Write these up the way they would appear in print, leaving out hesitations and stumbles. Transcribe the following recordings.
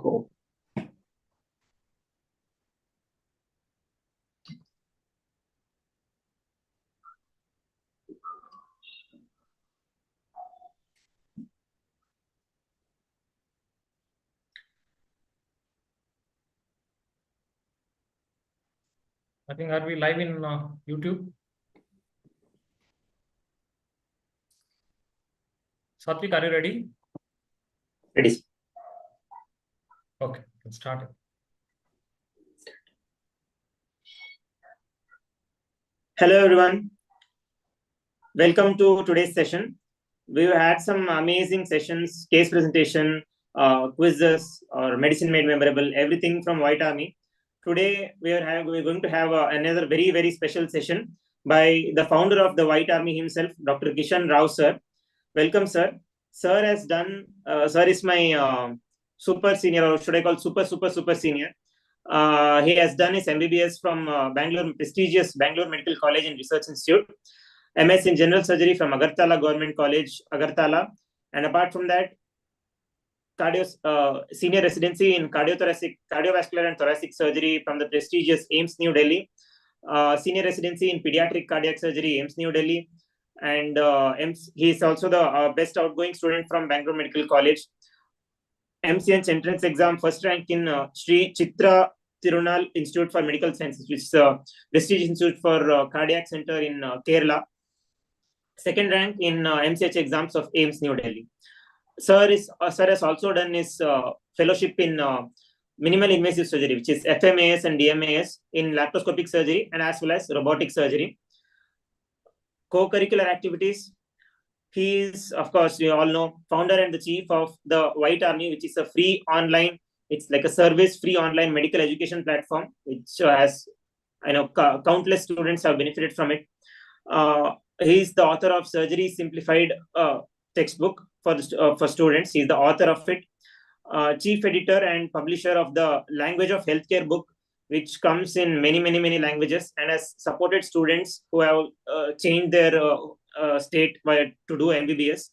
go. I think, are we live in YouTube? Satvik, are you ready? Ready. Okay, let's start it. Hello everyone. Welcome to today's session. We've had some amazing sessions, case presentation, quizzes, or medicine made memorable, everything from White Army. Today we're going to have another very, very special session by the founder of the White Army himself, Dr. Kishan Rao sir. Welcome, sir. Sir has done, sir is my super senior, or should I call super senior. He has done his MBBS from prestigious Bangalore Medical College and Research Institute, MS in General Surgery from Agartala Government College, Agartala, and apart from that, senior residency in cardiovascular and thoracic surgery from the prestigious AIIMS New Delhi, senior residency in pediatric cardiac surgery, AIIMS New Delhi, and he is also the best outgoing student from Bangalore Medical College. MCH entrance exam, first rank in Sri Chitra Tirunal Institute for Medical Sciences, which is a prestigious institute for cardiac center in Kerala. Second rank in MCH exams of AIIMS New Delhi. Sir has also done his fellowship in minimal invasive surgery, which is FMAS and DMAS in laparoscopic surgery and as well as robotic surgery. Co-curricular activities. He is, of course, you all know, founder and the chief of the White Army, which is a free online, it's like a service free online medical education platform, which has, countless students have benefited from it. He is the author of Surgery Simplified textbook for students. He is the author of it. Chief editor and publisher of the Language of Healthcare book, which comes in many languages and has supported students who have changed their state to do MBBS.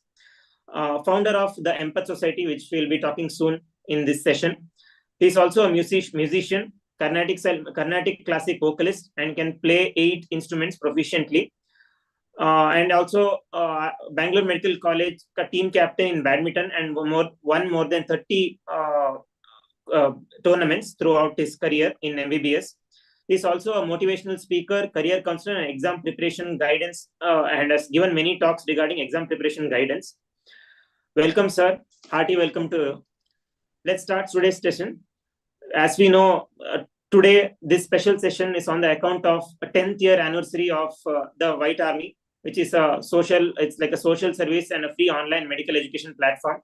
Founder of the Empath Society, which we'll be talking soon in this session. He's also a musician, Carnatic classic vocalist, and can play 8 instruments proficiently. And also Bangalore Medical College team captain in badminton and won more than 30 tournaments throughout his career in MBBS. He's also a motivational speaker, career counselor, and exam preparation guidance, and has given many talks regarding exam preparation guidance. Welcome, sir. Hearty welcome to you. Let's start today's session. As we know, today this special session is on the account of a 10th year anniversary of the White Army, which is it's like a social service and a free online medical education platform.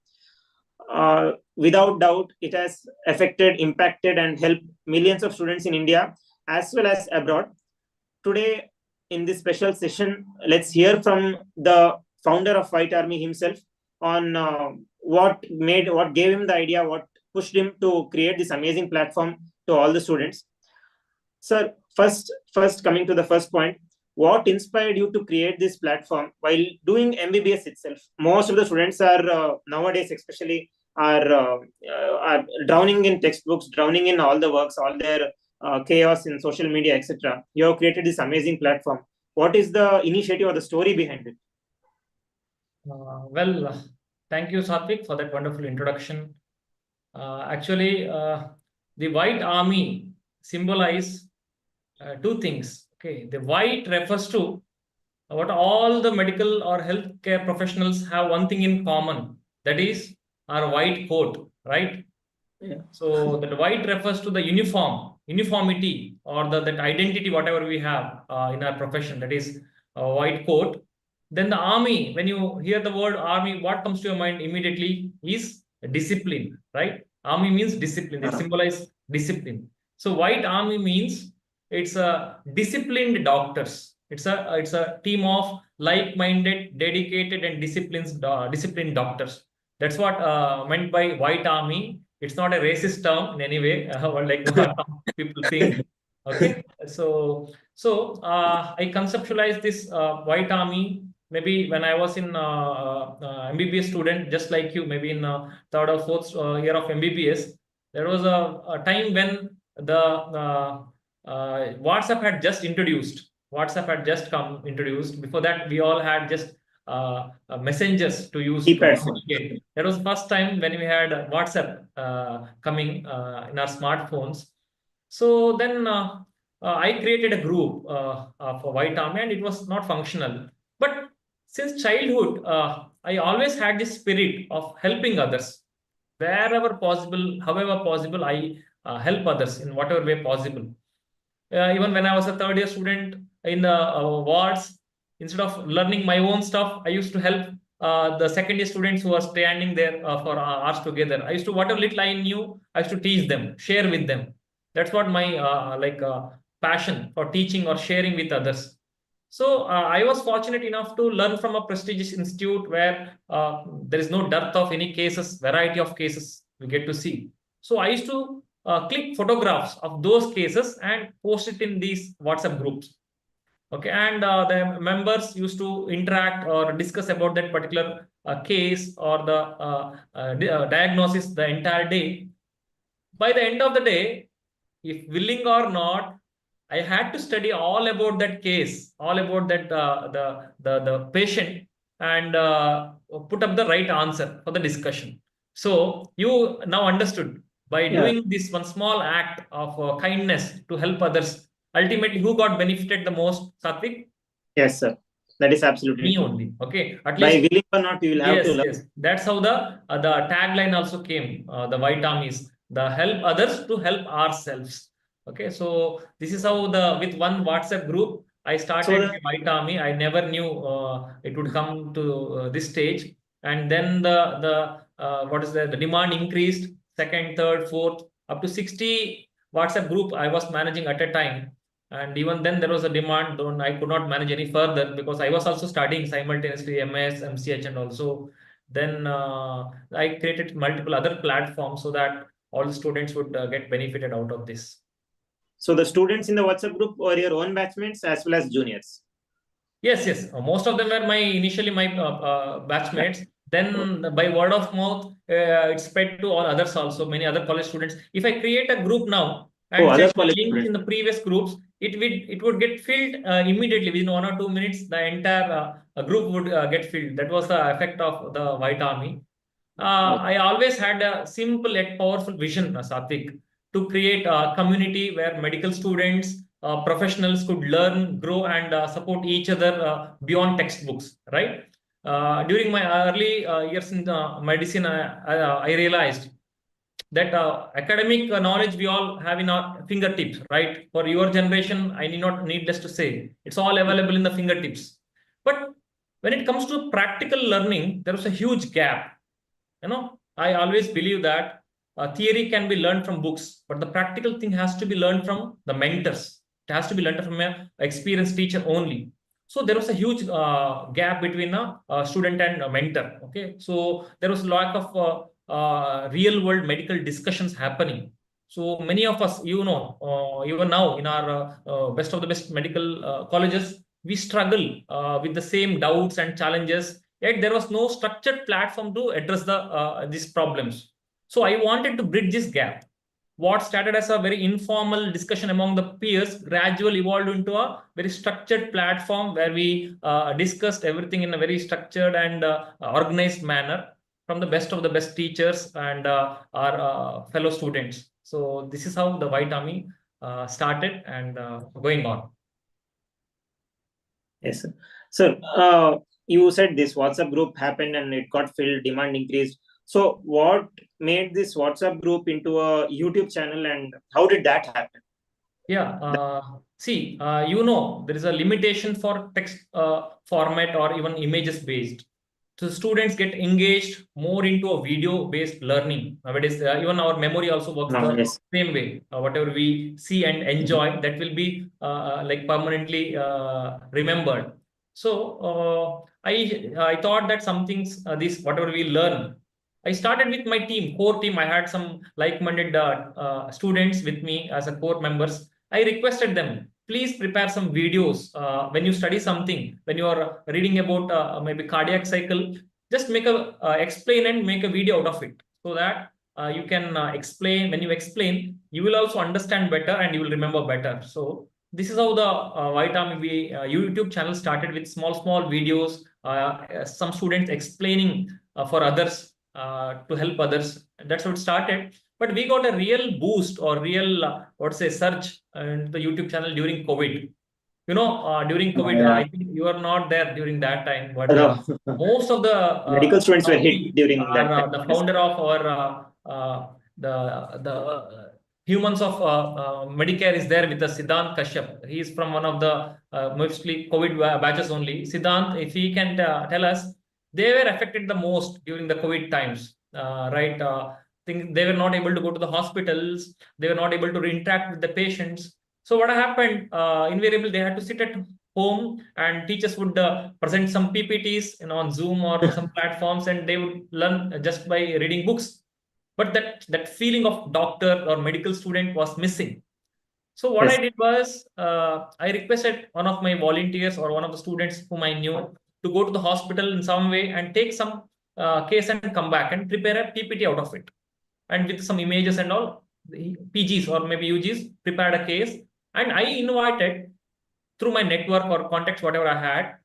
Without doubt, it has affected, impacted, and helped millions of students in India as well as abroad. Today, in this special session, let's hear from the founder of White Army himself on what gave him the idea, what pushed him to create this amazing platform to all the students. Sir, first coming to the first point, what inspired you to create this platform while doing MBBS itself? Most of the students are nowadays, especially, are drowning in textbooks, drowning in all the works, all their chaos in social media, etc. You have created this amazing platform. What is the initiative or the story behind it? Thank you, Satvik, for that wonderful introduction. Actually, the White Army symbolize 2 things. Okay, the white refers to what all the medical or healthcare professionals have one thing in common, that is our white coat, right? Yeah. So that white refers to the uniformity, or that identity, whatever we have in our profession, that is a white coat. Then the army, when you hear the word army, what comes to your mind immediately is discipline, right? Army means discipline. It symbolizes discipline. So White Army means it's a disciplined doctors. It's a team of like-minded, dedicated, and disciplined doctors. That's what meant by White Army. It's not a racist term in any way, like what people think. Okay, so I conceptualized this White Army maybe when I was in MBBS student, just like you, maybe in 3rd or 4th year of MBBS. there was a time when the WhatsApp had just introduced. WhatsApp had just come introduced. Before that, we all had just messengers to use to Keypad phone. communicate. That was the first time when we had WhatsApp coming in our smartphones. So then I created a group for White Army, and it was not functional. But since childhood, I always had this spirit of helping others. Wherever possible, however possible, I help others in whatever way possible. Even when I was a third year student in the wards, instead of learning my own stuff, I used to help the second year students who are standing there for hours together. I used to, whatever little I knew, I used to teach them, share with them. That's what my passion for teaching or sharing with others. So I was fortunate enough to learn from a prestigious institute where there is no dearth of any cases, variety of cases we get to see. So I used to click photographs of those cases and post it in these WhatsApp groups. Okay, and the members used to interact or discuss about that particular case or the diagnosis the entire day. By the end of the day, if willing or not, I had to study all about that case, all about that the patient, and put up the right answer for the discussion. So you now understood by doing this one small act of kindness to help others. Ultimately, who got benefited the most, Satvik? Yes, sir. That is absolutely Me true. only. Okay. At By least willing or not, you will have to learn. yes. That's how the tagline also came. The White Armies, the help others to help ourselves. Okay, so this is how with one WhatsApp group I started the White Army. I never knew it would come to this stage, and then the demand increased. Second, third, fourth, up to 60 WhatsApp group I was managing at a time. And even then there was a demand, though I could not manage any further because I was also studying simultaneously MS, MCH, and also then I created multiple other platforms so that all the students would get benefited out of this. So the students in the WhatsApp group were your own batchmates as well as juniors? Yes. Most of them were initially my batchmates. Then by word of mouth, it spread to all others also, many other college students. If I create a group now and send the links in the previous groups, it would get filled immediately within 1 or 2 minutes. The entire group would get filled. That was the effect of the White Army. I always had a simple yet powerful vision, Satvik, to create a community where medical students, professionals could learn, grow, and support each other beyond textbooks, right? During my early years in medicine, I realized that academic knowledge we all have in our fingertips, right? For your generation, I need not needless to say, it's all available in the fingertips. But when it comes to practical learning, there is a huge gap. I always believe that theory can be learned from books, but the practical thing has to be learned from the mentors. It has to be learned from an experienced teacher only. So there was a huge gap between a student and a mentor. Okay, so there was a lack of real world medical discussions happening. So many of us, even now in our best of the best medical colleges, we struggle with the same doubts and challenges. Yet there was no structured platform to address these problems. So I wanted to bridge this gap. What started as a very informal discussion among the peers gradually evolved into a very structured platform where we discussed everything in a very structured and organized manner from the best of the best teachers and our fellow students. So this is how the White Army started and going on. Yes, sir. Sir, you said this WhatsApp group happened and it got filled, demand increased. So what made this WhatsApp group into a YouTube channel and how did that happen? Yeah, see, there is a limitation for text format or even images based. So students get engaged more into a video based learning. Nowadays, even our memory also works the same way. Whatever we see and enjoy, that will be permanently remembered. So I thought that some things, whatever we learn, I started with my core team. I had some like-minded students with me as a core members. I requested them, please prepare some videos when you study something, when you are reading about maybe cardiac cycle, just explain and make a video out of it so that you can explain. When you explain, you will also understand better and you will remember better. So this is how the White Army YouTube channel started, with small videos, some students explaining for others, to help others. That's how it started. But we got a real boost or real, surge in the YouTube channel during COVID. During COVID, Yeah. I think you are not there during that time, but No. most of the Medical students were hit we during that are time. the founder of our humans of Medicare is there with the Siddhant Kashyap. He is from one of the mostly COVID batches only. Siddhant, if he can tell us, they were affected the most during the COVID times, right? Think they were not able to go to the hospitals. They were not able to interact with the patients. So what happened? Invariably, they had to sit at home, and teachers would present some PPTs, on Zoom or some platforms, and they would learn just by reading books. But that feeling of doctor or medical student was missing. So what I Yes. did was, I requested one of my volunteers or one of the students whom I knew to go to the hospital in some way and take some case and come back and prepare a PPT out of it, and with some images and all. The PGs or maybe UGs prepared a case, and I invited, through my network or contacts, whatever I had,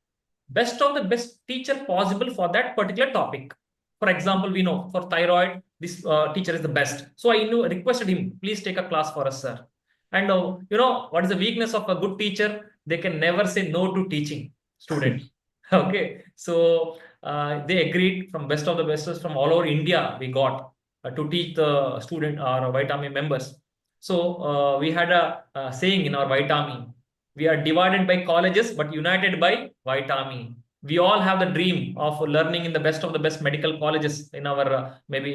best of the best teacher possible for that particular topic. For example, we know for thyroid, this teacher is the best. So I requested him, please take a class for us, sir. And what is the weakness of a good teacher? They can never say no to teaching students. Okay, so they agreed, from best of the bestest from all over India. We got to teach the student, our White Army members. So we had a saying in our White Army: we are divided by colleges, but united by White Army. We all have the dream of learning in the best of the best medical colleges in our maybe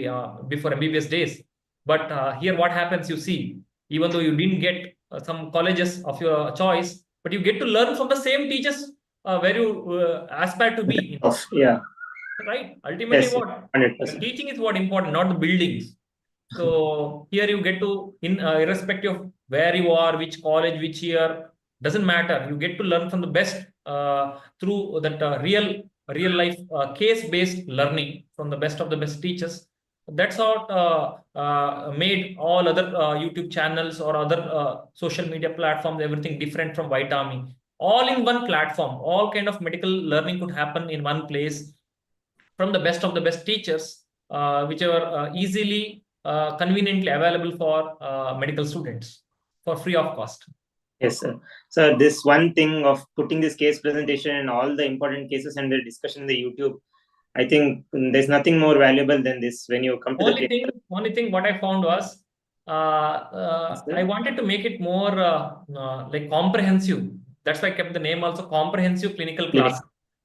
before MBBS days. But here, what happens? You see, even though you didn't get some colleges of your choice, but you get to learn from the same teachers where you aspire to be. Yeah. Right? Ultimately, Yes. what? The 100%. teaching is what important, not the buildings. So here you get to, irrespective of where you are, which college, which year, doesn't matter. You get to learn from the best through that real life case based learning from the best of the best teachers. That's what made all other YouTube channels or other social media platforms, everything different from White Army. All in one platform, all kind of medical learning could happen in one place from the best of the best teachers, which are easily, conveniently available for medical students for free of cost. Yes, sir. So this one thing of putting this case presentation and all the important cases and the discussion in the YouTube, I think there's nothing more valuable than this when you come to the case. Only thing what I found was, Yes, I sir. wanted to make it more like comprehensive. That's why I kept the name also comprehensive clinical Clinic. class.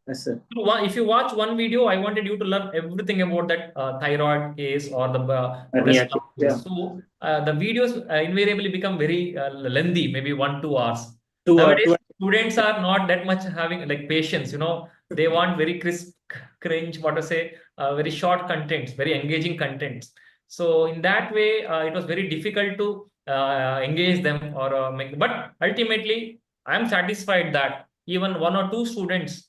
Yes, sir. If you watch one video, I wanted you to learn everything about that thyroid case or the Hernia breast case, case. yeah. So the videos invariably become very lengthy, maybe 1-2 hours. 2 or Nowadays, 2. students are not that much having like patience. They want very crisp, cringe, what to say, very short contents, very engaging contents. So in that way, it was very difficult to engage them or make. But ultimately, I am satisfied that even 1 or 2 students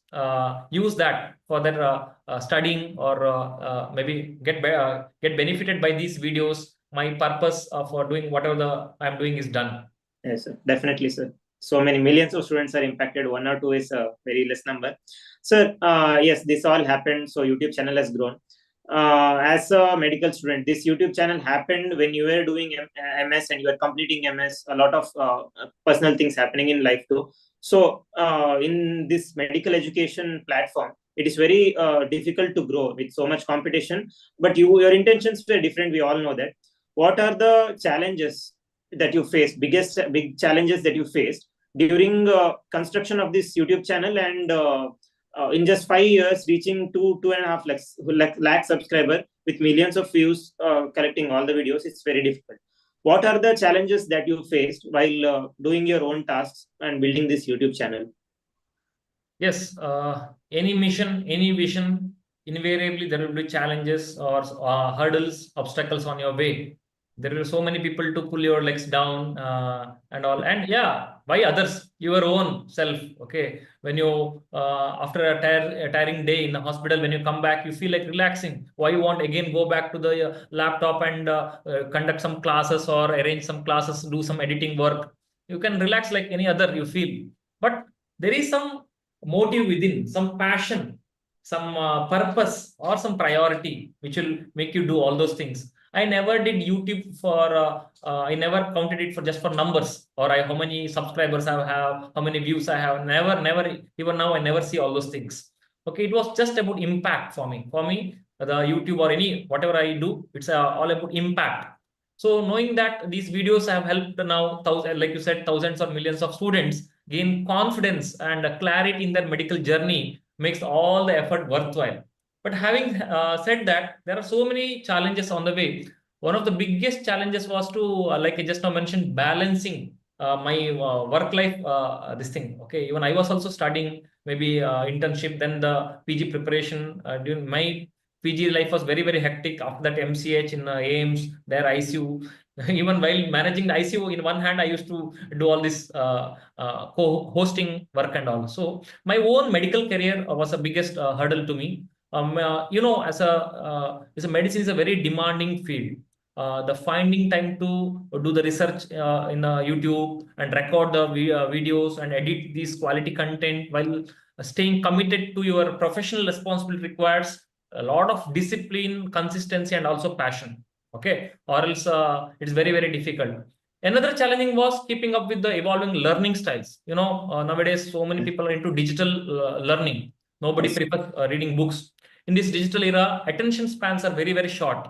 use that for their studying, or maybe get benefited by these videos. My purpose for doing whatever I'm doing is done. Yes, sir. Definitely, sir. So many millions of students are impacted. 1 or 2 is a very less number. Sir, yes, this all happened. So YouTube channel has grown. As a medical student, this YouTube channel happened when you were doing MS and you were completing MS. A lot of personal things happening in life too. So in this medical education platform, it is very difficult to grow with so much competition. But your intentions were different. We all know that. What are the challenges that you faced, big challenges that you faced during construction of this YouTube channel, and in just 5 years reaching 2.5 lakh subscriber with millions of views, collecting all the videos? It's very difficult. What are the challenges that you faced while doing your own tasks and building this YouTube channel? Yes, any mission, any vision, invariably there will be challenges or hurdles, obstacles on your way. There are so many people to pull your legs down and all. And yeah, why others? Your own self. Okay. When you, after a tiring day in the hospital, when you come back, you feel like relaxing. Why you want again go back to the laptop and conduct some classes or arrange some classes, do some editing work? You can relax like any other you feel. But there is some motive within, some passion, some purpose or some priority which will make you do all those things. I never did YouTube for, I never counted it for just for numbers or how many subscribers I have, how many views I have. Never, even now, I never see all those things. Okay, it was just about impact for me. For me, the YouTube or any, whatever I do, it's all about impact. So knowing that these videos have helped now, like you said, thousands or millions of students gain confidence and clarity in their medical journey makes all the effort worthwhile. But having said that, there are so many challenges on the way. One of the biggest challenges was to, like I just now mentioned, balancing my work life, this thing. Okay, even I was also studying maybe internship, then the PG preparation. During my PG life was very, very hectic. After that, MCH in AIMS, there ICU. Even while managing the ICU, in one hand, I used to do all this co-hosting work and all. So my own medical career was the biggest hurdle to me. As a medicine is a very demanding field. The finding time to do the research in YouTube and record the videos and edit these quality content while staying committed to your professional responsibility requires a lot of discipline, consistency, and also passion. Okay, or else it's very, very difficult. Another challenging was keeping up with the evolving learning styles. Nowadays, so many people are into digital learning. Nobody prefers reading books. In this digital era, attention spans are very, very short.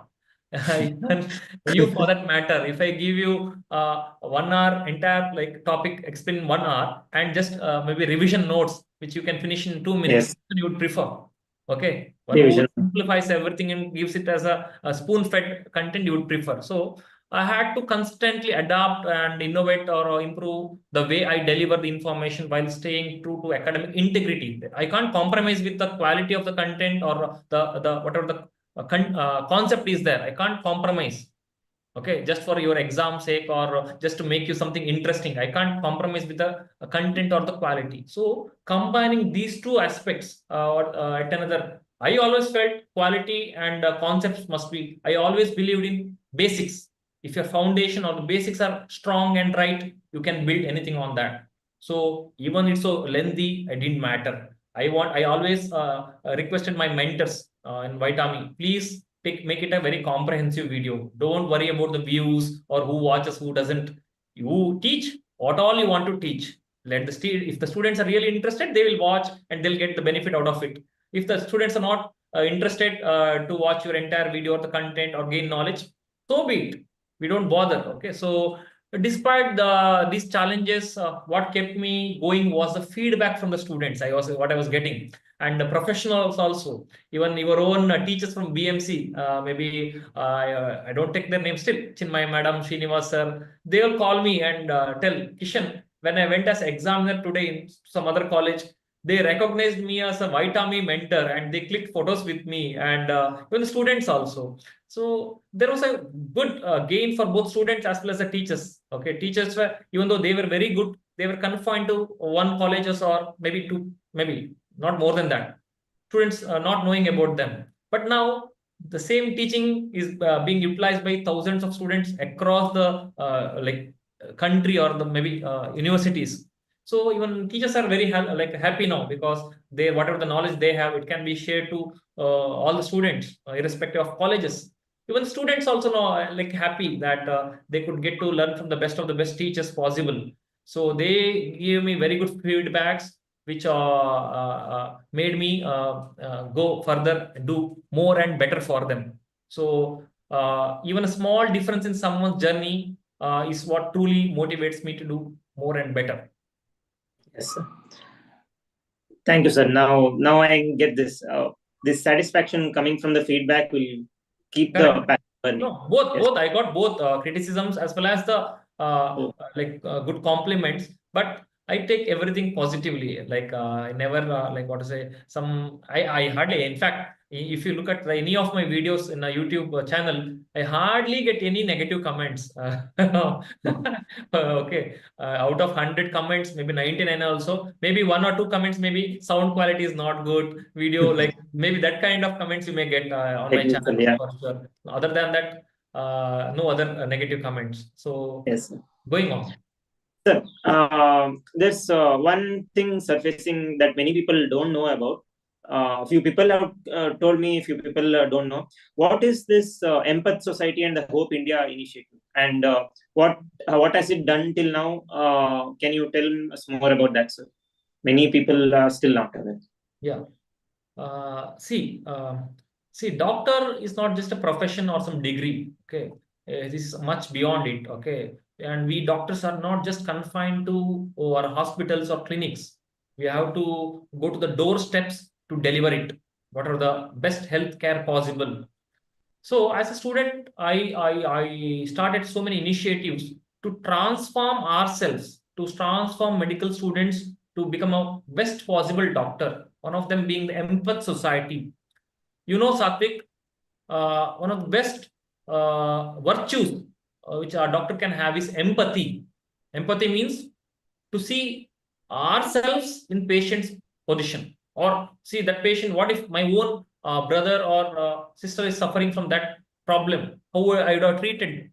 Even you, for that matter, if I give you 1 hour entire like topic explain in 1 hour and just maybe revision notes, which you can finish in 2 minutes, Yes. you would prefer. Okay, one who Division. simplifies everything and gives it as a spoon-fed content, you would prefer. So I had to constantly adapt and innovate or improve the way I deliver the information while staying true to academic integrity. I can't compromise with the quality of the content or the whatever the concept is there. I can't compromise. Okay, just for your exam sake or just to make you something interesting. I can't compromise with the content or the quality. So combining these two aspects at another, I always felt quality and concepts must be, I always believed in basics. If your foundation or the basics are strong and right, you can build anything on that. So even it's so lengthy, it didn't matter. I always requested my mentors in White Army, please make it a very comprehensive video. Don't worry about the views or who watches, who doesn't. You teach what all you want to teach. If the students are really interested, they will watch and they'll get the benefit out of it. If the students are not interested to watch your entire video or the content or gain knowledge, so be it. We don't bother. Okay, so despite these challenges, what kept me going was the feedback from the students. What I was getting, and the professionals also. Even your own teachers from BMC, maybe I don't take their name still. Chinmay Madam, Srinivas sir, they will call me and tell Kishan, when I went as examiner today in some other college, they recognized me as a White Army mentor and they clicked photos with me and even the students also. So there was a good gain for both students as well as the teachers. Okay, teachers were, even though they were very good, they were confined to one colleges or maybe two, maybe not more than that. Students not knowing about them. But now the same teaching is being utilized by thousands of students across the country or the maybe universities. So even teachers are very happy now because they whatever the knowledge they have, it can be shared to all the students, irrespective of colleges. Even students also know happy that they could get to learn from the best of the best teachers possible. So they give me very good feedbacks, which made me go further, do more and better for them. So even a small difference in someone's journey is what truly motivates me to do more and better. Yes, sir. Thank you, sir. Now I get this. This satisfaction coming from the feedback will keep the passion burning. No, both. I got both criticisms as well as the good compliments. But I take everything positively. I never what to say. I hardly. In fact, if you look at any of my videos in a YouTube channel, I hardly get any negative comments. Okay, out of 100 comments, maybe 99 also, maybe 1 or 2 comments, maybe sound quality is not good, video, like maybe that kind of comments you may get on my Technical, channel yeah. for sure. Other than that, no other negative comments. So Yes, sir. going on. Sir, there's one thing surfacing that many people don't know about. Few people have told me, few people don't know. What is this Empath Society and the Hope India initiative? And what has it done till now? Can you tell us more about that, sir? Many people are still not aware. Yeah. See, doctor is not just a profession or some degree. Okay, this is much beyond it. Okay, and we doctors are not just confined to our hospitals or clinics. We have to go to the doorsteps to deliver it. What are the best health care possible? So as a student, I started so many initiatives to transform ourselves, to transform medical students to become a best possible doctor. One of them being the Empath Society. You know, Satvik, one of the best virtues which our doctor can have is empathy. Empathy means to see ourselves in patient's position, or see that patient, what if my own brother or sister is suffering from that problem, how I would have treated.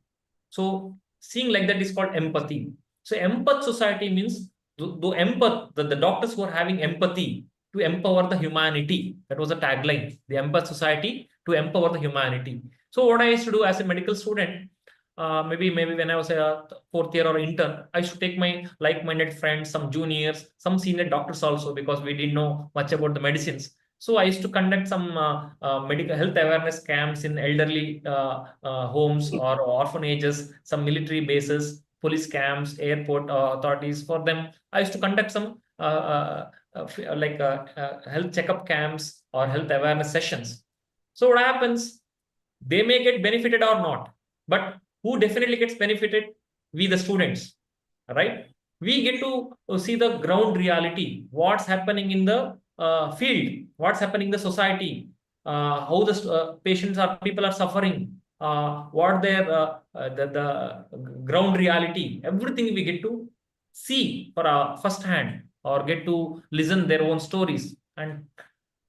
So seeing like that is called empathy. So Empath Society means the doctors who are having empathy to empower the humanity. That was the tagline, the Empath Society to empower the humanity. So what I used to do as a medical student, maybe when I was a fourth year or intern, I used to take my like-minded friends, some juniors, some senior doctors also, because we didn't know much about the medicines. So I used to conduct some medical health awareness camps in elderly homes or orphanages, some military bases, police camps, airport authorities. For them, I used to conduct some health checkup camps or health awareness sessions. So what happens? They may get benefited or not, but who definitely gets benefited? We, the students, right? We get to see the ground reality, what's happening in the field, what's happening in the society, how the patients are, people are suffering, what their the ground reality, everything we get to see for first hand, or get to listen their own stories and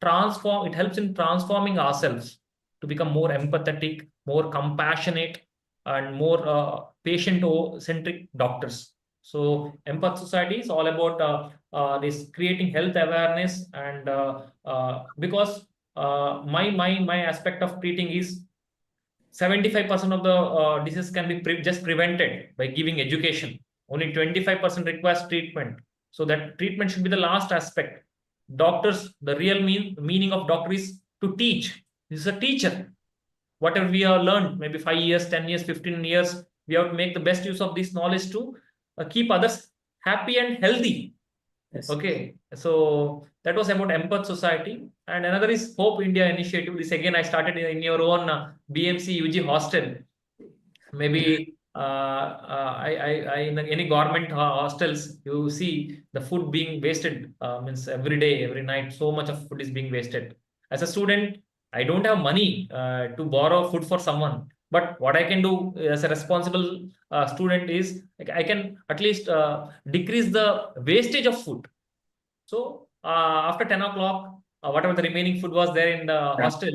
transform. It helps in transforming ourselves to become more empathetic, more compassionate, and more patient-centric doctors. So Empath Society is all about this creating health awareness, and because my aspect of treating is 75% of the disease can be just prevented by giving education. Only 25% requires treatment. So that treatment should be the last aspect. Doctors, the real meaning of doctor is to teach. This is a teacher. Whatever we have learned, maybe 5 years, 10 years, 15 years, we have to make the best use of this knowledge to keep others happy and healthy. Yes. Okay, so that was about Empath Society. And another is Hope India initiative. This again I started in your own BMC UG hostel. Maybe in any government hostels, you see the food being wasted. Means every day, every night, so much of food is being wasted. As a student, I don't have money to borrow food for someone. But what I can do as a responsible student is, like, I can at least decrease the wastage of food. So after 10 o'clock, whatever the remaining food was there in the hostel,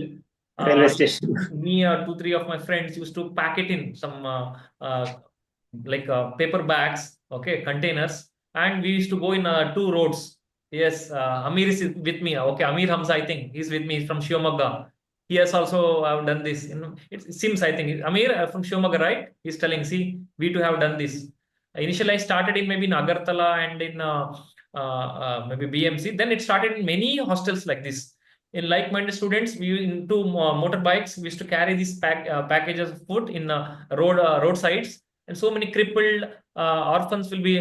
Railway station. me or 2, 3 of my friends used to pack it in some paper bags, okay, containers, and we used to go in 2 roads. Yes, Amir is with me. Okay, Amir Hamza, I think he's with me from Shivamogga. He has also done this. It seems, I think Amir from Shivamogga, right? He's telling, see, we too have done this. Initially, I started in maybe in Agartala and in maybe BMC. Then it started in many hostels like this. In like-minded students, we into motorbikes, we used to carry these packages of food in roadsides, and so many crippled orphans will be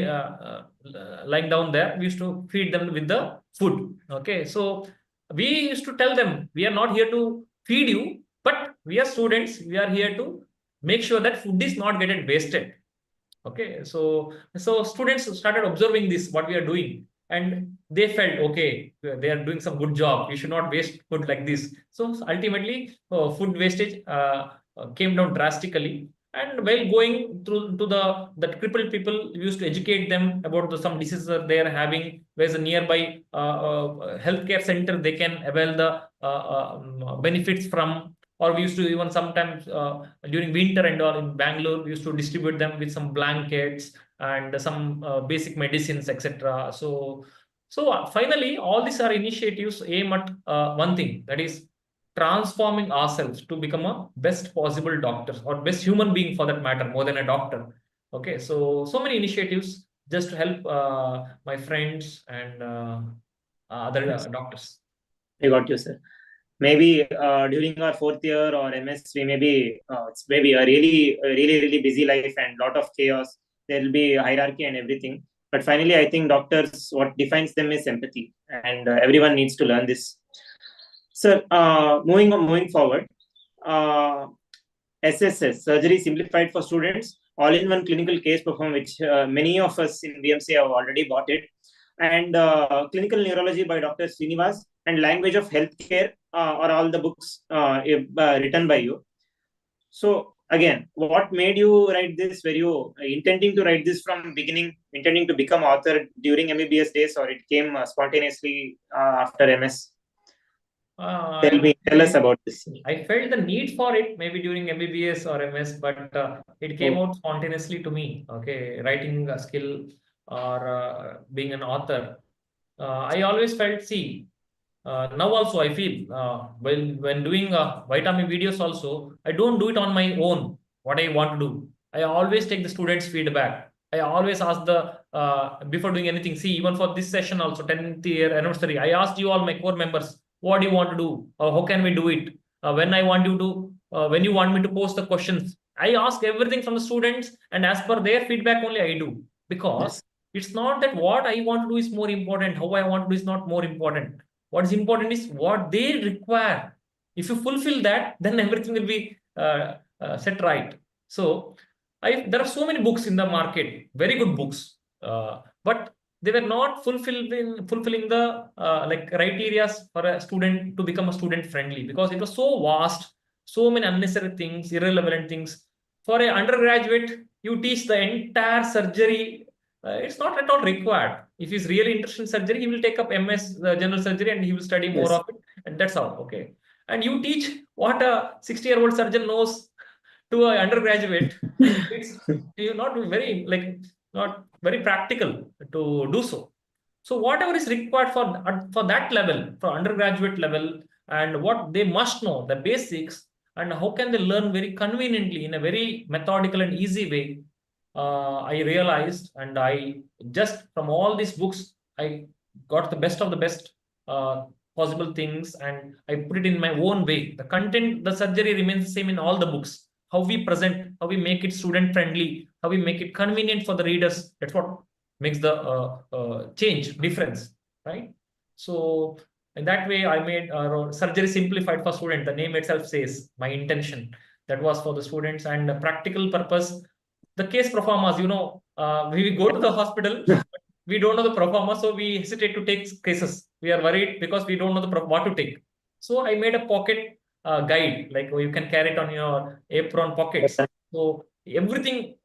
lying down there. We used to feed them with the food. Okay, so we used to tell them, we are not here to feed you, but we are students. We are here to make sure that food is not getting wasted. Okay, so students started observing this, what we are doing. and they felt, okay, they are doing some good job. You should not waste food like this. So ultimately, food wastage came down drastically. And while going through to the crippled people, we used to educate them about some diseases that they are having. Where's a nearby healthcare center they can avail the benefits from. Or we used to even sometimes during winter and all in Bangalore, we used to distribute them with some blankets and some basic medicines, etc. So finally, all these are initiatives aim at one thing, that is transforming ourselves to become a best possible doctor or best human being for that matter, more than a doctor. Okay, so many initiatives just to help my friends and other Yes, doctors. I got you, sir. Maybe during our fourth year or MS, we maybe it's maybe a really busy life and lot of chaos. There will be hierarchy and everything. But finally, I think doctors, what defines them is empathy, and everyone needs to learn this. So, moving forward, uh, SSS, surgery simplified for students, all-in-one clinical case perform, which many of us in BMC have already bought it, and clinical neurology by Dr. Srinivas, and language of healthcare are all the books written by you. So again, what made you write this? Were you intending to write this from beginning, intending to become author during MBBS days, or it came spontaneously after MS? Tell us about this. I felt the need for it maybe during MBBS or MS, but it came out spontaneously to me. Okay, writing a skill or being an author. I always felt, see, now also I feel when doing vitamin videos also, I don't do it on my own, what I want to do. I always take the students' feedback. I always ask the, before doing anything, see, even for this session also, 10th year anniversary, I asked you all, my core members, what do you want to do? How can we do it? When I want you to, when you want me to post the questions, I ask everything from the students, and as per their feedback only I do. Because Yes. it's not that what I want to do is more important, how I want to do is not more important. What is important is what they require. If you fulfill that, then everything will be set right. So there are so many books in the market, very good books, but they were not fulfilling the like criteria for a student to become a student friendly, because it was so vast, so many unnecessary things, irrelevant things. For an undergraduate, you teach the entire surgery. It's not at all required. If he's really interested in surgery, he will take up MS general surgery and he will study more Yes. of it, and that's all. Okay. And you teach what a 60-year-old surgeon knows to an undergraduate. It's not very like not very practical to do so. So whatever is required for that level, for undergraduate level, and what they must know, the basics, and how can they learn very conveniently in a very methodical and easy way. I realized, and I just from all these books, I got the best of the best uh, possible things, and I put it in my own way. The content, the surgery remains the same in all the books. How we present, how we make it student friendly, how we make it convenient for the readers. That's what makes the change difference, right? So in that way, I made surgery simplified for students. The name itself says my intention. That was for the students, and the practical purpose. The case performers, we go to the hospital, we don't know the performer, so we hesitate to take cases. We are worried because we don't know what to take. So I made a pocket guide, like you can carry it on your apron pockets. So every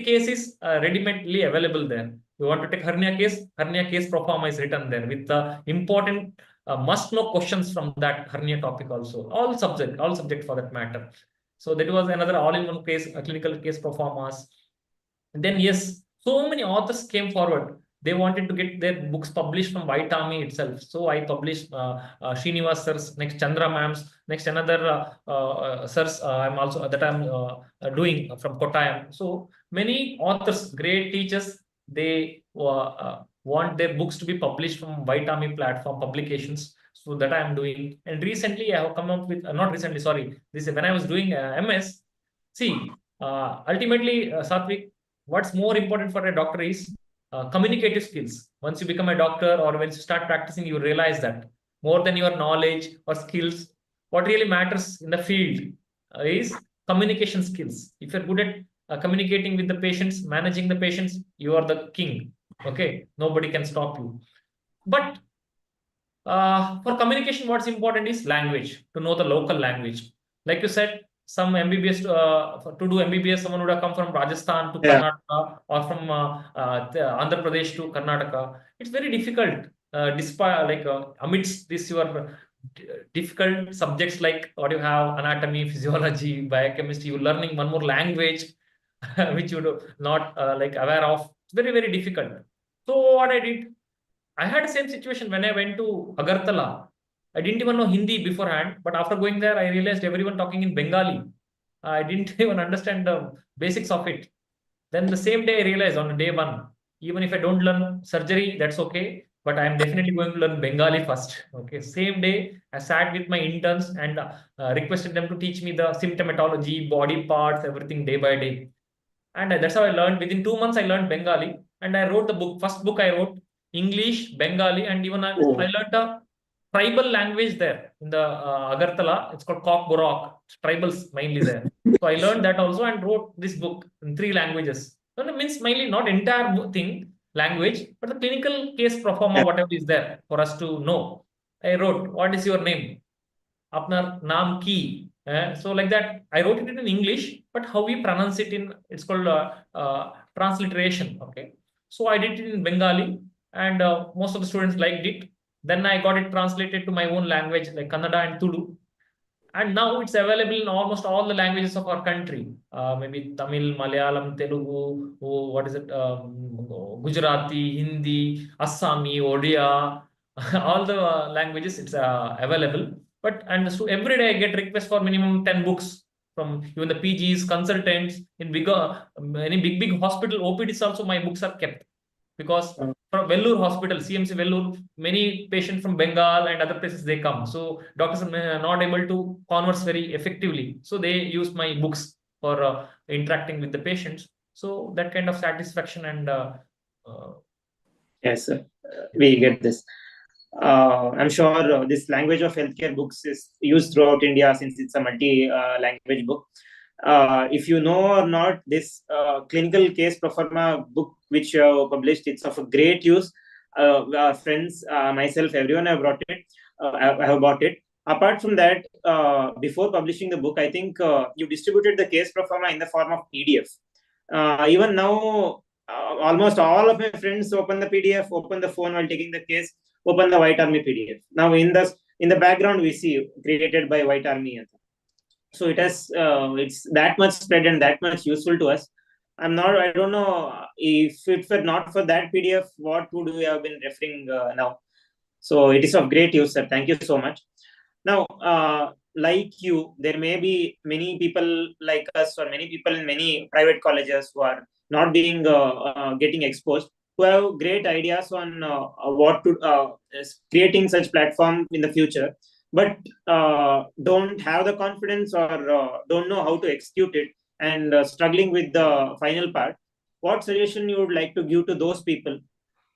case is ready-madely available there. You want to take hernia case performer is written there with the important must-know questions from that hernia topic also. All subject for that matter. So that was another all-in-one case, clinical case performers. Then yes, so many authors came forward. They wanted to get their books published from White Army itself. So I published Srinivas sir's, next Chandra ma'am's, next another sir's. I'm also that I'm doing from Kottayam. So many authors, great teachers, they want their books to be published from White Army platform publications. So that I'm doing. And recently I have come up with not recently, sorry. This is when I was doing MS. See, ultimately, Satvik, what's more important for a doctor is communicative skills. Once you become a doctor or when you start practicing, you realize that more than your knowledge or skills, what really matters in the field is communication skills. If you're good at communicating with the patients, managing the patients, you are the king. Okay, nobody can stop you. But for communication, what's important is language, to know the local language. Like you said, some MBBS, to do MBBS, someone would have come from Rajasthan to Karnataka, or from Andhra Pradesh to Karnataka. It's very difficult, despite like amidst this your difficult subjects like what you have anatomy, physiology, biochemistry, you're learning one more language which you do not like aware of. It's very, very difficult. So what I did, I had the same situation when I went to Agartala. I didn't even know Hindi beforehand, but after going there, I realized everyone talking in Bengali. I didn't even understand the basics of it. Then the same day, I realized on day one, even if I don't learn surgery, that's okay. But I'm definitely going to learn Bengali first. Okay. Same day, I sat with my interns and requested them to teach me the symptomatology, body parts, everything day by day. And that's how I learned. Within 2 months, I learned Bengali, and I wrote the book. First book I wrote English, Bengali, and even I learned a tribal language there in the Agartala. It's called Kok Borok. It's tribals mainly there. So I learned that also and wrote this book in 3 languages. So it means mainly not entire thing language, but the clinical case pro forma, whatever is there for us to know. I wrote, what is your name? Apnar naam ki. So like that, I wrote it in English, but how we pronounce it in, it's called transliteration. Okay. So I did it in Bengali, and most of the students liked it. Then I got it translated to my own language like Kannada and Tulu. And now it's available in almost all the languages of our country. Maybe Tamil, Malayalam, Telugu, what is it? Gujarati, Hindi, Assami, Odia, all the languages it's available. But and so every day I get requests for minimum 10 books from even the PGs, consultants in bigger, any big hospital OPDs also my books are kept, because from Vellore Hospital, CMC Vellore, many patients from Bengal and other places they come. So doctors are not able to converse very effectively. So they use my books for interacting with the patients. So that kind of satisfaction and yes, sir. We get this. I'm sure this language of healthcare books is used throughout India since it's a multi-language book. If you know or not, this clinical case pro forma book which you have published, it's of a great use. Our friends, myself, everyone have brought it. I have bought it. Apart from that, before publishing the book, I think you distributed the case pro forma in the form of PDF. Even now, almost all of my friends open the PDF, open the phone while taking the case, open the White Army PDF. Now in the background we see created by White Army. So it has it's that much spread and that much useful to us. I don't know if it were not for that PDF, what would we have been referring now? So it is of great use, sir. Thank you so much. Now, like you, there may be many people like us or many people in many private colleges who are not being getting exposed, who have great ideas on what to creating such platform in the future, but don't have the confidence or don't know how to execute it and struggling with the final part. What suggestion you would like to give to those people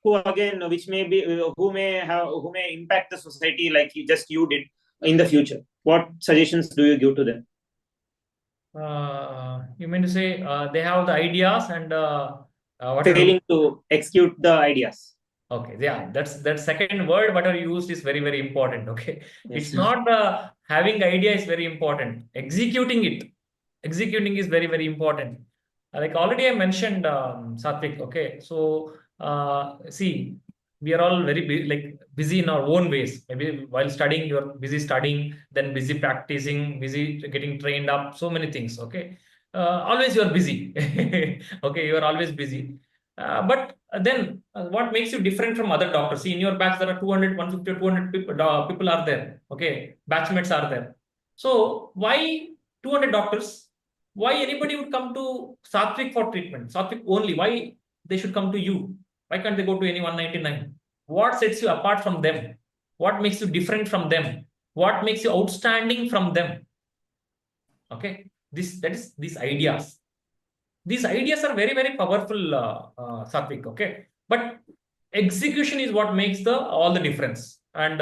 who again, which may be who may impact the society like you did in the future? What suggestions do you give to them? You mean to say they have the ideas and Failing to execute the ideas. Okay, yeah, that's that second word what are used is very, very important. Okay, Yes. it's not the having idea is very important. Executing is very, very important. Like already I mentioned, Satvik. Okay, so see, we are all very busy in our own ways. Maybe while studying, you're busy studying, then busy practicing, busy getting trained up. So many things. Okay, always you're busy. Okay, you are always busy. But then what makes you different from other doctors? See, in your batch, there are 200, 150, 200 people are there. Okay, batchmates are there. So why 200 doctors? Why anybody would come to Satvik for treatment? Satvik only. Why they should come to you? Why can't they go to any 199? What sets you apart from them? What makes you different from them? What makes you outstanding from them? Okay, that is these ideas. These ideas are very, very powerful, Satvik. Okay, but execution is what makes all the difference, and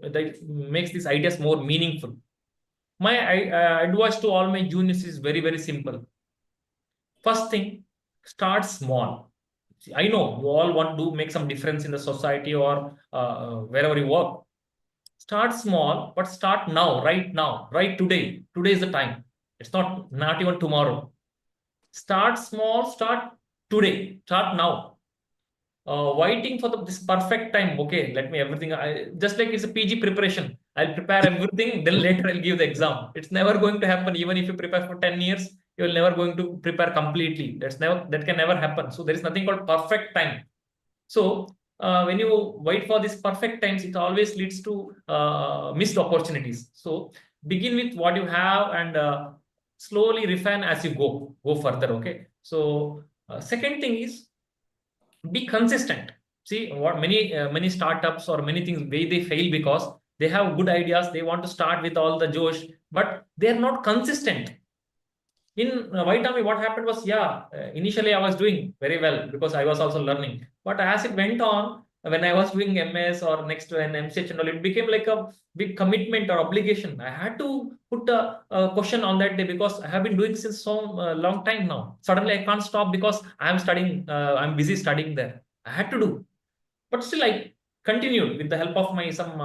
it makes these ideas more meaningful. My advice to all my juniors is very, very simple. First thing, start small. I know you all want to make some difference in the society or wherever you work. Start small, but start now, right now, right today. Today is the time. It's not even tomorrow. Start small, start today, start now. Waiting for this perfect time. Okay, let me everything. Just like it's a PG preparation. I'll prepare everything, then later I'll give the exam. It's never going to happen. Even if you prepare for 10 years, you're never going to prepare completely. That can never happen. So there is nothing called perfect time. So when you wait for this perfect times, it always leads to missed opportunities. So begin with what you have and slowly refine as you go further. Okay. So second thing is be consistent. See what many startups or many things they fail because they have good ideas. They want to start with all the josh, but they're not consistent. In White Army, what happened was, initially I was doing very well because I was also learning. But as it went on, when I was doing MS or next to an MCH and all, it became like a big commitment or obligation. I had to put a question on that day because I have been doing since so long time now. Suddenly I can't stop because I am studying, I'm busy studying there. I had to do. But still, I continued with the help of my some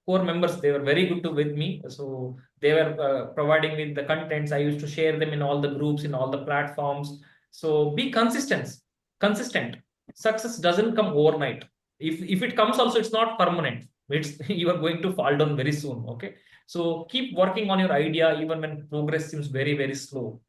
core members. They were very good with me. So they were providing me the contents. I used to share them in all the groups, in all the platforms. So be consistent. Consistent. Success doesn't come overnight. If it comes also, it's not permanent. It's you are going to fall down very soon. Okay. So keep working on your idea even when progress seems very, very slow.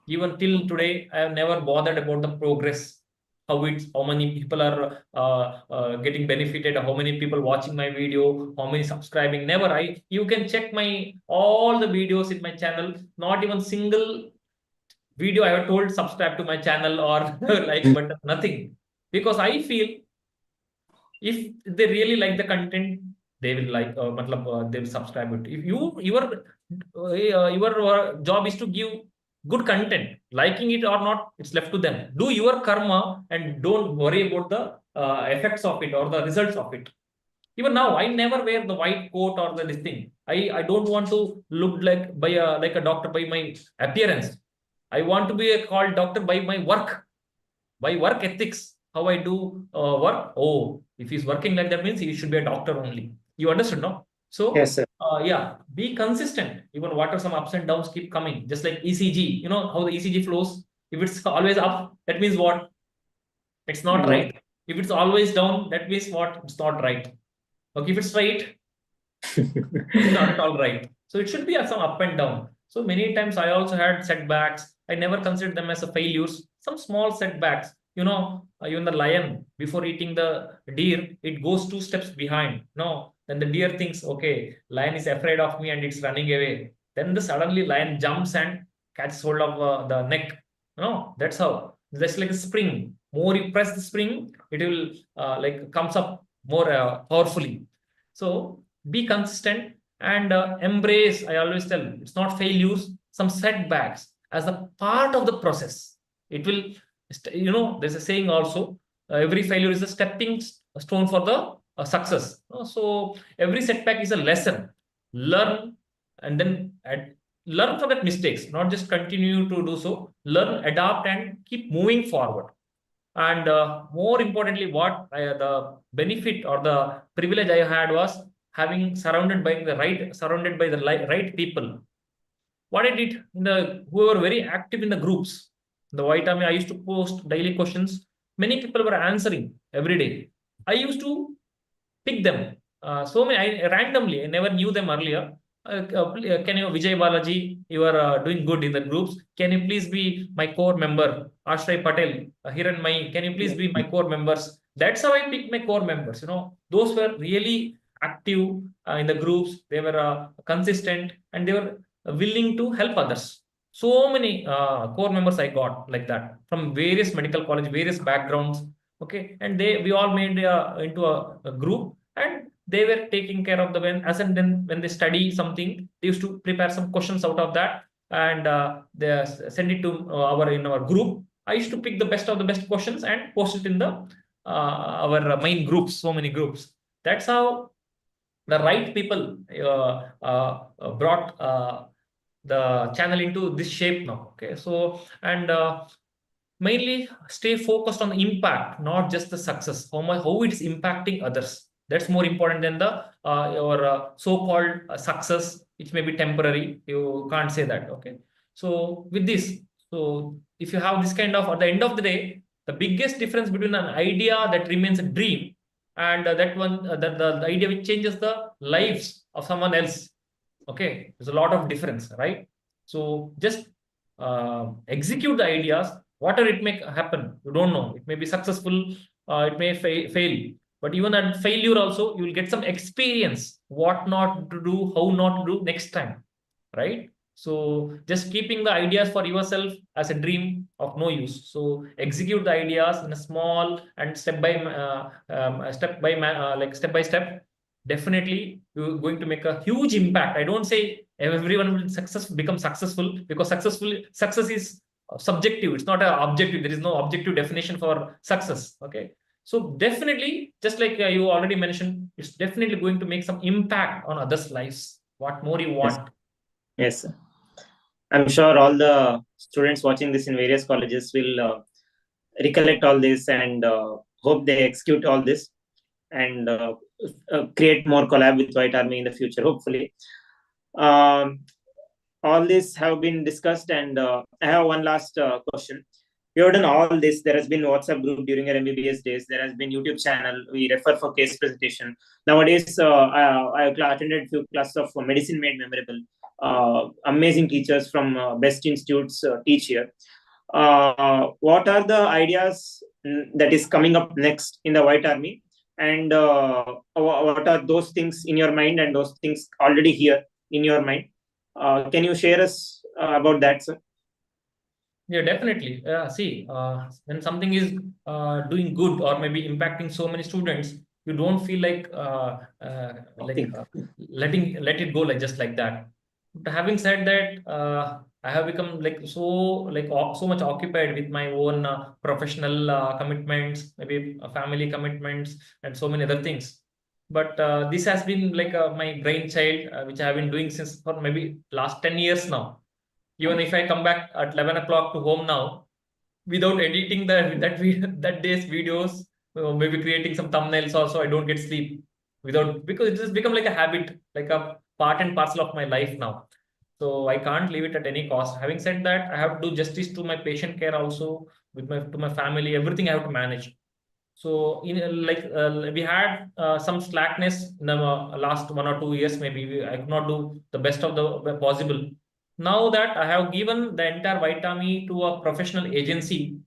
Even till today, I have never bothered about the progress, how many people are getting benefited, how many people watching my video, how many subscribing. Never. You can check my all the videos in my channel. Not even single video I have told subscribe to my channel or like button, nothing. Because I feel if they really like the content, they will like they will subscribe it. If your job is to give good content, liking it or not, it's left to them. Do your karma and don't worry about the effects of it or the results of it. Even now I never wear the white coat or this thing. I don't want to look like a doctor by my appearance. I want to be called doctor by my work ethics, how I do work. Oh, if he's working like that means he should be a doctor only. You understood, no? So, Yes, sir. be consistent. Even what are some ups and downs keep coming. Just like ECG, you know how the ECG flows. If it's always up, that means what? It's not No. right. If it's always down, that means what? It's not right. Okay, if it's right, it's not at all right. So it should be some up and down. So many times I also had setbacks. I never considered them as a failures. Some small setbacks. Even the lion, before eating the deer, it goes 2 steps behind. No, then the deer thinks, okay, lion is afraid of me and it's running away. Then suddenly lion jumps and catches hold of the neck. No, that's how. Just like a spring. More you press the spring, it will like comes up more powerfully. So be consistent and embrace. I always tell it's not failures, some setbacks as a part of the process. It will, there's a saying also, every failure is a stepping stone for the success. So every setback is a lesson. Learn and then learn from that mistakes, not just continue to do so. Learn, adapt, and keep moving forward. And more importantly, what the benefit or the privilege I had was having surrounded by the right people. What I did who were very active in the groups. The White Army, I used to post daily questions. Many people were answering every day. I used to pick them. Randomly, I never knew them earlier. Can you, Vijay Balaji, you are doing good in the groups. Can you please be my core member? Ashray Patel, Hiran Mai, can you please be my core members? That's how I picked my core members. Those were really active in the groups. They were consistent and they were willing to help others. So many core members I got like that from various medical college, various backgrounds. Okay, and we all made into a group, and they were taking care of the when they study something, they used to prepare some questions out of that and they send it to our group. I used to pick the best of the best questions and post it in the our main groups. So many groups. That's how the right people brought the channel into this shape now. Okay, so and mainly stay focused on the impact, not just the success, how it's impacting others. That's more important than the your so-called success, which may be temporary. You can't say that. Okay. So with this, so if you have this kind of, at the end of the day, the biggest difference between an idea that remains a dream and that one, the idea which changes the lives of someone else. Okay, there's a lot of difference, right? So just execute the ideas, whatever it may happen. You don't know. It may be successful, it may fail. But even at failure also, you will get some experience, what not to do, how not to do next time, right? So just keeping the ideas for yourself as a dream of no use. So execute the ideas in a small and step by step by step. Definitely, you're going to make a huge impact. I don't say everyone will become successful, because success is subjective. It's not an objective. There is no objective definition for success. Okay. So definitely, just like you already mentioned, it's definitely going to make some impact on others' lives. What more you want? Yes, sir. I'm sure all the students watching this in various colleges will recollect all this and hope they execute all this and create more collab with White Army in the future, hopefully. All this have been discussed, and I have one last question. You have done all this. There has been WhatsApp group during your MBBS days. There has been YouTube channel. We refer for case presentation. Nowadays, I attended a few classes of medicine made memorable. Amazing teachers from best institutes teach here. What are the ideas that is coming up next in the White Army? And what are those things in your mind and those things already here in your mind? Can you share us about that, sir? Yeah, definitely. See, when something is doing good or maybe impacting so many students, you don't feel like let it go like just like that. But having said that, I have become like so much occupied with my own professional commitments, maybe family commitments, and so many other things. But this has been like my brainchild, which I have been doing since for maybe last 10 years now. Even if I come back at 11 o'clock to home now, without editing that day's videos, maybe creating some thumbnails also, I don't get sleep because it has become like a habit, like a part and parcel of my life now. So I can't leave it at any cost. Having said that, I have to do justice to my patient care also, to my family, everything I have to manage. So we had some slackness in the last 1 or 2 years. Maybe I could not do the best of the possible. Now that I have given the entire White Army to a professional agency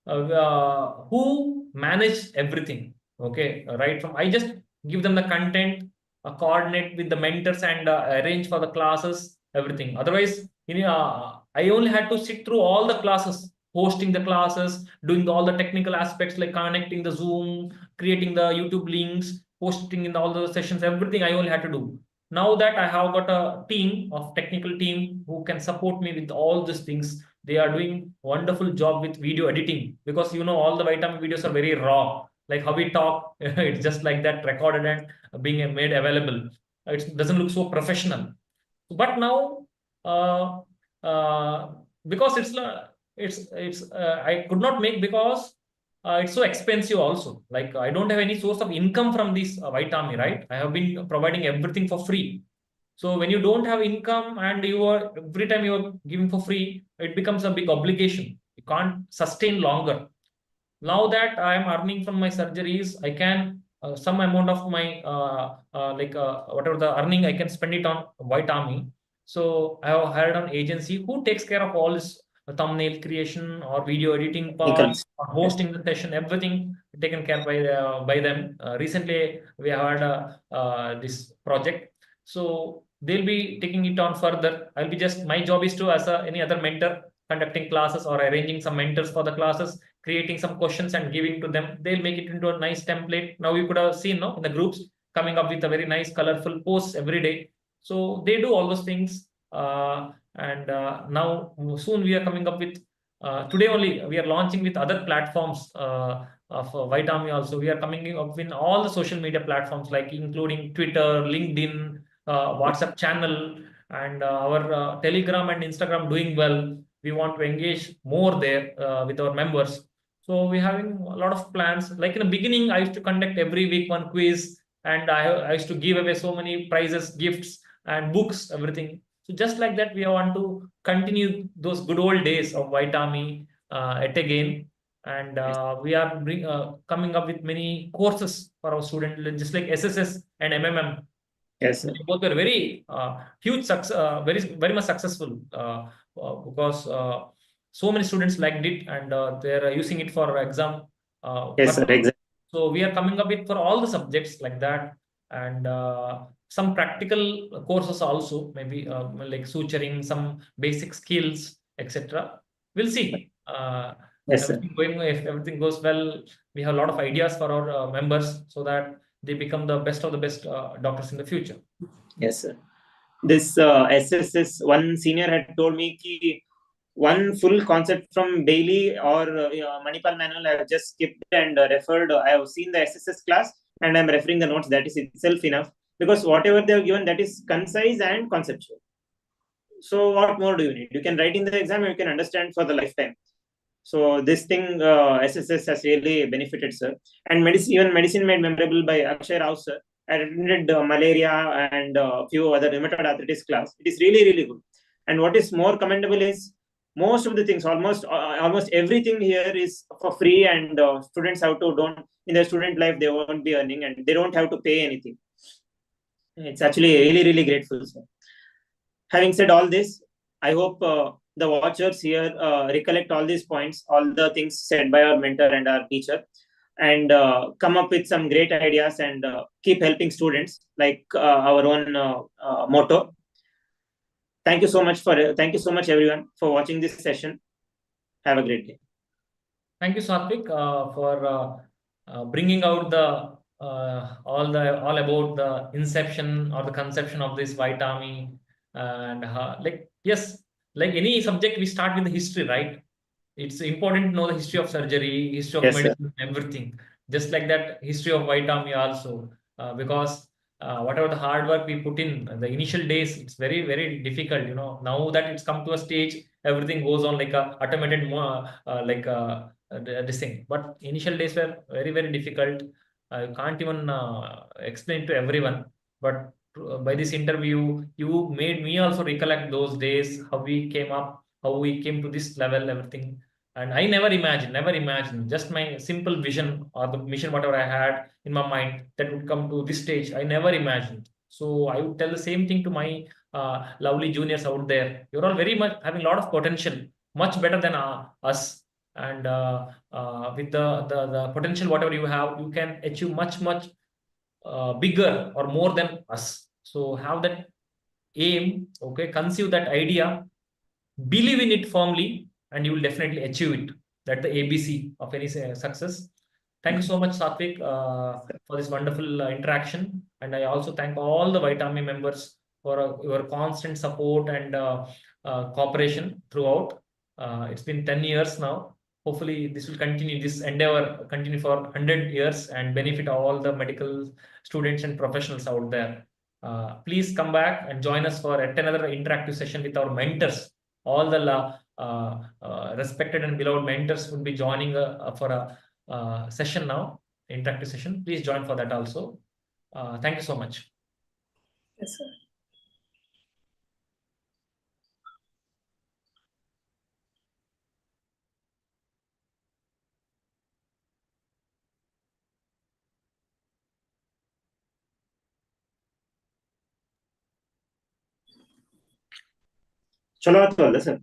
who manage everything. Okay, right from I just give them the content, coordinate with the mentors, and arrange for the classes, everything. Otherwise, I only had to sit through all the classes, hosting the classes, doing all the technical aspects like connecting the Zoom, creating the YouTube links, posting in all the sessions, everything I only had to do. Now that I have got a team of technical team who can support me with all these things, they are doing wonderful job with video editing, because all the White Army videos are very raw, like how we talk. It's just like that, recorded and being made available. It doesn't look so professional. But now, uh, uh, because I could not make, because it's so expensive also. Like I don't have any source of income from this White Army, right? I have been providing everything for free. So when you don't have income and every time you are giving for free, it becomes a big obligation. You can't sustain longer. Now that I am earning from my surgeries, I can some amount of my whatever the earning, I can spend it on White Army. So I have hired an agency who takes care of all this thumbnail creation or video editing part, or hosting the session, everything taken care by them. Recently, we had this project, so they'll be taking it on further. I'll be just, my job is to, as any other mentor, conducting classes or arranging some mentors for the classes, creating some questions and giving to them. They'll make it into a nice template. Now you could have seen, no, in the groups, coming up with a very nice colorful posts every day. So they do all those things. And now soon we are coming up with, today only we are launching with other platforms of White Army also. We are coming up in all the social media platforms, like including Twitter, LinkedIn, WhatsApp channel, and our Telegram and Instagram doing well. we want to engage more there with our members. So we're having a lot of plans. Like in the beginning, I used to conduct every week one quiz, and I used to give away so many prizes, gifts, and books, everything. So just like that, we want to continue those good old days of White Army at again. And we are coming up with many courses for our students, just like SSS and MMM. Yes, sir. They both were very huge success, very much successful because so many students liked it, and they're using it for exam Yes, sir. purpose. Exactly. So we are coming up with for all the subjects like that, and some practical courses also, maybe like suturing, some basic skills, etc. We'll see. Yes, sir. If everything goes well, we have a lot of ideas for our members so that they become the best of the best doctors in the future. Yes, sir. This SSS, one senior had told me ki one full concept from daily or Manipal manual I have just skipped and referred. I have seen the SSS class and I'm referring the notes. That is itself enough, because whatever they have given, that is concise and conceptual. So what more do you need? You can write in the exam, you can understand for the lifetime. So this thing, SSS has really benefited, sir. And medicine, even medicine made memorable by Akshay Rao, sir. I attended malaria and a few other rheumatoid arthritis class. It is really, really good. And what is more commendable is most of the things, almost everything here is for free, and students have to don't in their student life they won't be earning and they don't have to pay anything. It's actually really, really grateful, sir. Having said all this, I hope the watchers here recollect all these points, all the things said by our mentor and our teacher, and come up with some great ideas and keep helping students like our own motto. Thank you so much everyone for watching this session. Have a great day. Thank you, Satvik, for bringing out the all about the inception or the conception of this White Army, and like yes, like any subject, we start with the history, right? It's important to know the history of surgery, history of Yes, sir. medicine, everything. Just like that, history of White Army also, because whatever the hard work we put in the initial days, it's very, very difficult. Now that it's come to a stage, everything goes on like a automated, this thing. But initial days were very, very difficult. I can't even explain to everyone. But by this interview, you made me also recollect those days, how we came up, how we came to this level, everything. And I never imagined, just my simple vision or the mission, whatever I had in my mind, that would come to this stage. I never imagined. So I would tell the same thing to my lovely juniors out there. You're all very much having a lot of potential, much better than us. And with the potential, whatever you have, you can achieve much, much bigger or more than us. So have that aim, okay, conceive that idea, believe in it firmly, and you will definitely achieve it. That's the ABC of any success. Thank you so much, Satvik, for this wonderful interaction. And I also thank all the White Army members for your constant support and cooperation throughout. It's been 10 years now. Hopefully, this will continue, this endeavor continue for 100 years and benefit all the medical students and professionals out there. Please come back and join us for yet another interactive session with our mentors. All the respected and beloved mentors will be joining for a session now, interactive session. Please join for that also. Thank you so much. Yes, sir. चलो तो sir